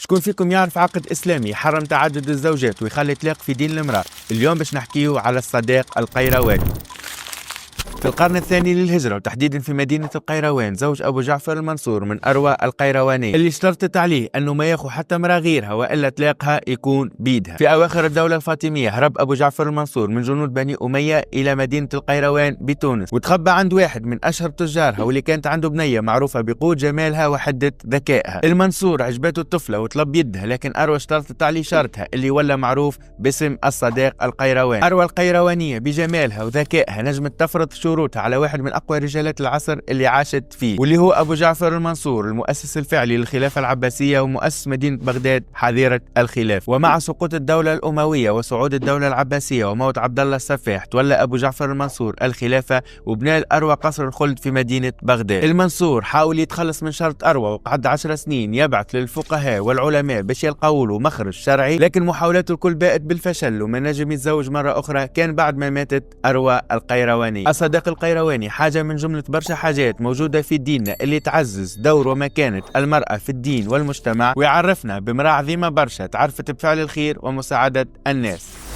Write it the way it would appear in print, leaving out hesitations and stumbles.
شكون فيكم يعرف عقد إسلامي حرم تعدد الزوجات ويخلي طلاق في دين المرأة؟ اليوم باش نحكيه على الصديق القيرواني. في القرن الثاني للهجرة وتحديدا في مدينة القيروان، زوج أبو جعفر المنصور من أروى القيروانية اللي اشترطت عليه أنه ما ياخو حتى امرأة غيرها وإلا طلاقها يكون بيدها. في أواخر الدولة الفاطمية هرب أبو جعفر المنصور من جنود بني أمية إلى مدينة القيروان بتونس، وتخبى عند واحد من أشهر تجارها واللي كانت عنده بنية معروفة بقوة جمالها وحدة ذكائها. المنصور عجبته الطفلة وطلب يدها، لكن أروى اشترطت عليه شرطها اللي ولا معروف باسم الصديق القيرواني. أروى القيروانية بجمالها وذكائها نجمت تفرض شروطها على واحد من أقوى رجالات العصر اللي عاشت فيه، واللي هو أبو جعفر المنصور المؤسس الفعلي للخلافة العباسية ومؤسس مدينة بغداد حظيرة الخلافة. ومع سقوط الدولة الأموية وصعود الدولة العباسية وموت عبد الله السفاح، تولى أبو جعفر المنصور الخلافة وبنى الأروى قصر الخلد في مدينة بغداد. المنصور حاول يتخلص من شرط أروى وقعد 10 سنين يبعث للفقهاء والعلماء باش يلقوا له مخرج شرعي، لكن محاولاته الكل باءت بالفشل وما نجم يتزوج مرة أخرى كان بعد ما ماتت أروى القيرواني. الصديق القيرواني حاجة من جملة برشا حاجات موجودة في ديننا اللي تعزز دور ومكانة المرأة في الدين والمجتمع، ويعرفنا بامرأة عظيمة برشا تعرفت بفعل الخير ومساعدة الناس.